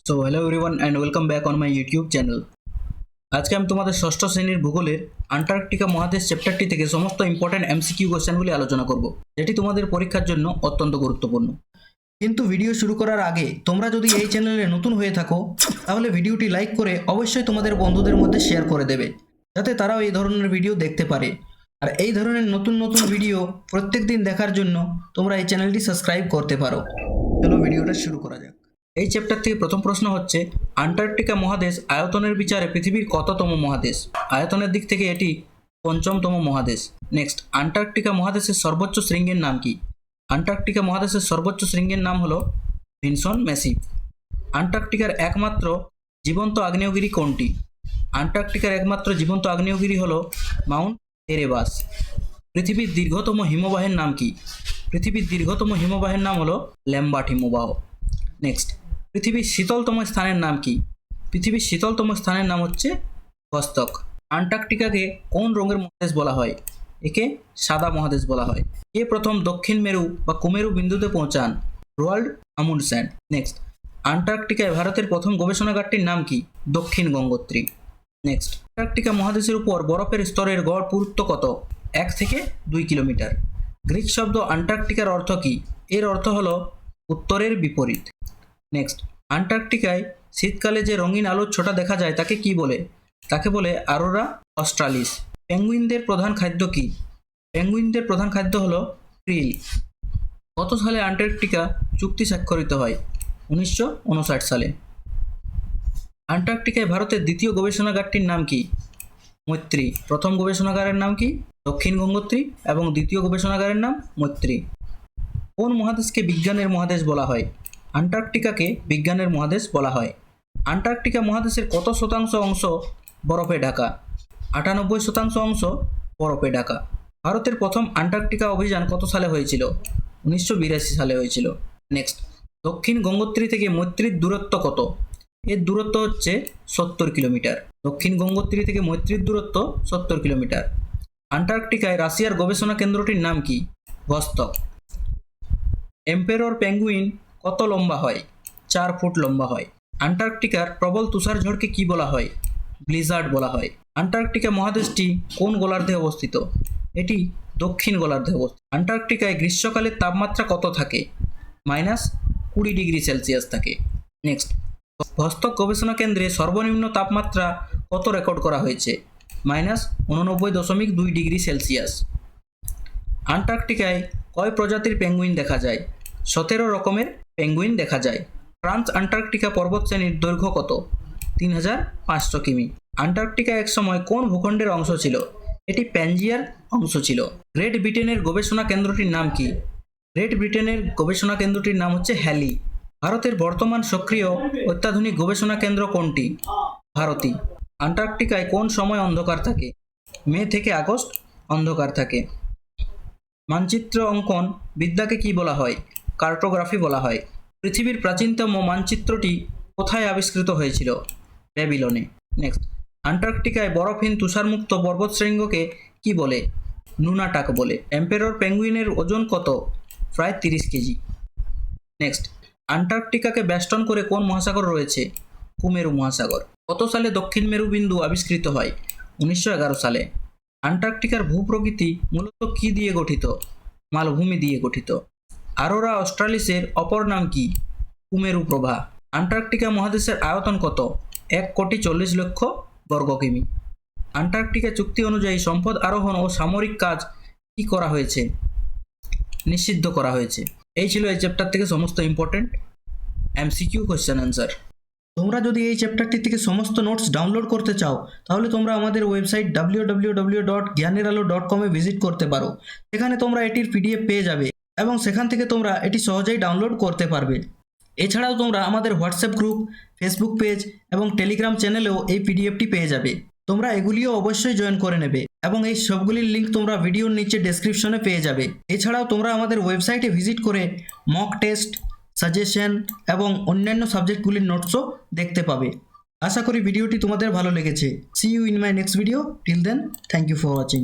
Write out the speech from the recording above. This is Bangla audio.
So hello everyone and welcome back on my YouTube channel. আজকে আমি তোমাদের ষষ্ঠ শ্রেণীর ভূগোলের আন্টার্কটিকা মহাদেশ চ্যাপ্টারটি থেকে সমস্ত ইম্পর্টেন্ট এমসিকিউ কোশ্চেনগুলি আলোচনা করব, যেটি তোমাদের পরীক্ষার জন্য অত্যন্ত গুরুত্বপূর্ণ। কিন্তু ভিডিও শুরু করার আগে তোমরা যদি এই চ্যানেলে নতুন হয়ে থাকো তাহলে ভিডিওটি লাইক করে অবশ্যই তোমাদের বন্ধুদের মধ্যে শেয়ার করে দেবে, যাতে তারাও এই ধরনের ভিডিও দেখতে পারে। আর এই ধরনের নতুন নতুন ভিডিও প্রত্যেক দিন দেখার জন্য তোমরা এই চ্যানেলটি সাবস্ক্রাইব করতে পারো। চলো ভিডিওটা শুরু করা যাক। এই চ্যাপ্টার থেকে প্রথম প্রশ্ন হচ্ছে, আন্টার্কটিকা মহাদেশ আয়তনের বিচারে পৃথিবীর কততম মহাদেশ? আয়তনের দিক থেকে এটি পঞ্চমতম মহাদেশ। নেক্সট, আন্টার্কটিকা মহাদেশের সর্বোচ্চ শৃঙ্গের নাম কি? আন্টার্কটিকা মহাদেশের সর্বোচ্চ শৃঙ্গের নাম হলো ভিনসন ম্যাসিভ। আন্টার্কটিকার একমাত্র জীবন্ত আগ্নেয়গিরি কোনটি? আন্টার্কটিকার একমাত্র জীবন্ত আগ্নেয়গিরি হলো মাউন্ট এরেবাস। পৃথিবীর দীর্ঘতম হিমবাহের নাম কি? পৃথিবীর দীর্ঘতম হিমবাহের নাম হলো ল্যাম্বার্ট হিমবাহ। নেক্সট, পৃথিবীর শীতলতম স্থানের নাম কি? পৃথিবীর শীতলতম স্থানের নাম হচ্ছে ভস্তক। আন্টার্কটিকাকে কোন রঙের মহাদেশ বলা হয়? একে সাদা মহাদেশ বলা হয়। কে প্রথম দক্ষিণ মেরু বা কুমেরু বিন্দুতে পৌঁছান? রোয়াল্ড আমুন্ডসেন। নেক্সট, আন্টার্কটিকায় ভারতের প্রথম গবেষণাগারটির নাম কি? দক্ষিণ গঙ্গোত্রী। নেক্সট, আন্টার্কটিকা মহাদেশের উপর বরফের স্তরের গড় পুরুত্ব কত? 1 থেকে 2 কিলোমিটার। গ্রিক শব্দ আন্টার্কটিকার অর্থ কি? এর অর্থ হলো উত্তরের বিপরীত। নেক্সট, আন্টার্কটিকায় শীতকালে যে রঙিন আলোর ছোটা দেখা যায় তাকে কি বলে? তাকে বলে অরোরা অস্ট্রালিস। পেঙ্গুইনদের প্রধান খাদ্য কি? পেঙ্গুইনদের প্রধান খাদ্য হলো ক্রিল। কত সালে আন্টার্কটিকা চুক্তি স্বাক্ষরিত হয়? 1959 সালে। আন্টার্কটিকায় ভারতের দ্বিতীয় গবেষণাগারটির নাম কি? মৈত্রী। প্রথম গবেষণাগারের নাম কি? দক্ষিণ গঙ্গোত্রী এবং দ্বিতীয় গবেষণাগারের নাম মৈত্রী। কোন মহাদেশকে বিজ্ঞানের মহাদেশ বলা হয়? আন্টার্কটিকাকে বিজ্ঞানের মহাদেশ বলা হয়। আন্টার্কটিকা মহাদেশের কত শতাংশ অংশ বরফে ঢাকা? 98% অংশ বরফে ঢাকা। ভারতের প্রথম আন্টার্কটিকা অভিযান কত সালে হয়েছিল? 1982 সালে হয়েছিল। নেক্সট, দক্ষিণ গঙ্গোত্রী থেকে মৈত্রীর দূরত্ব কত? এর দূরত্ব হচ্ছে 70 কিলোমিটার। দক্ষিণ গঙ্গোত্রী থেকে মৈত্রীর দূরত্ব 70 কিলোমিটার। আন্টার্কটিকায় রাশিয়ার গবেষণা কেন্দ্রটির নাম কি? ভস্তক। এম্পেরর পেঙ্গুইন কত লম্বা হয়? 4 ফুট লম্বা হয়। আন্টার্কটিকার প্রবল তুষারঝড়কে কি বলা হয়? ব্লিজার্ড বলা হয়। আন্টার্কটিকা মহাদেশটি কোন গোলার্ধে অবস্থিত? এটি দক্ষিণ গোলার্ধে অবস্থিত। আন্টার্কটিকায় গ্রীষ্মকালের তাপমাত্রা কত থাকে? -20 ডিগ্রি সেলসিয়াস থাকে। নেক্সট, ভস্তক গবেষণা কেন্দ্রে সর্বনিম্ন তাপমাত্রা কত রেকর্ড করা হয়েছে? -89.2 ডিগ্রি সেলসিয়াস। আন্টার্কটিকায় কয় প্রজাতির পেঙ্গুইন দেখা যায়? 17 রকমের পেঙ্গুইন দেখা যায়। ট্রান্স আন্টার্কটিকা পর্বতশ্রেণীর দৈর্ঘ্য কত? 3500 কিমি। আন্টার্কটিকা একসময় কোন ভূখণ্ডের অংশ ছিল? এটি প্যানজিয়ার অংশ ছিল। গ্রেট ব্রিটেনের গবেষণা কেন্দ্রটির নাম কি? গ্রেট ব্রিটেনের গবেষণা কেন্দ্রটির নাম হচ্ছে হ্যালি। ভারতের বর্তমান সক্রিয় অত্যাধুনিক গবেষণা কেন্দ্র কোনটি? ভারতী। আন্টার্কটিকায় কোন সময় অন্ধকার থাকে? মে থেকে আগস্ট অন্ধকার থাকে। মানচিত্র অঙ্কন বিদ্যাকে কি বলা হয়? কার্টোগ্রাফি বলা হয়। পৃথিবীর প্রাচীনতম মানচিত্রটি কোথায় আবিষ্কৃত হয়েছিল? ব্যাবিলনে। নেক্সট, আন্টার্কটিকায় বরফহীন তুষারমুক্ত পর্বতশৃঙ্গকে কি বলে? নুনাটাক বলে। এম্পেরর পেঙ্গুইনের ওজন কত? প্রায় 30 কেজি। নেক্সট, আন্টার্কটিকাকে বেষ্টন করে কোন মহাসাগর রয়েছে? কুমেরু মহাসাগর। কত সালে দক্ষিণ মেরু বিন্দু আবিষ্কৃত হয়? 1911 সালে। আন্টার্কটিকার ভূপ্রকৃতি মূলত কি দিয়ে গঠিত? মালভূমি দিয়ে গঠিত। অরোরা অস্ট্রালিসের অপর নাম কি? কুমেরু প্রভা। আন্টার্কটিকা মহাদেশের আয়তন কত? 1,40,00,000 বর্গ কিমি। আন্টার্কটিকা চুক্তি অনুযায়ী সম্পদ আরোহণ ও সামরিক কাজ কি করা হয়েছে? নিষিদ্ধ করা হয়েছে। এই ছিল এই চ্যাপ্টার থেকে সমস্ত ইম্পর্টেন্ট এমসিকিউ কোশ্চেন অ্যান্সার। তোমরা যদি এই চ্যাপ্টারটি থেকে সমস্ত নোটস ডাউনলোড করতে চাও তাহলে তোমরা আমাদের ওয়েবসাইট www.gyaneralo.com ভিজিট করতে পারো। সেখানে তোমরা এটির পিডিএফ পেয়ে যাবে এবং সেখান থেকে তোমরা এটি সহজেই ডাউনলোড করতে পারবে। এছাড়াও তোমরা আমাদের হোয়াটসঅ্যাপ গ্রুপ, ফেসবুক পেজ এবং টেলিগ্রাম চ্যানেলেও এই পিডিএফটি পেয়ে যাবে। তোমরা এগুলিও অবশ্যই জয়েন করে নেবে এবং এই সবগুলির লিঙ্ক তোমরা ভিডিওর নিচে ডেসক্রিপশনে পেয়ে যাবে। এছাড়াও তোমরা আমাদের ওয়েবসাইটে ভিজিট করে মক টেস্ট, সাজেশন এবং অন্যান্য সাবজেক্টগুলির নোটসও দেখতে পাবে। আশা করি ভিডিওটি তোমাদের ভালো লেগেছে। See you in my next video. Till then, thank you for watching.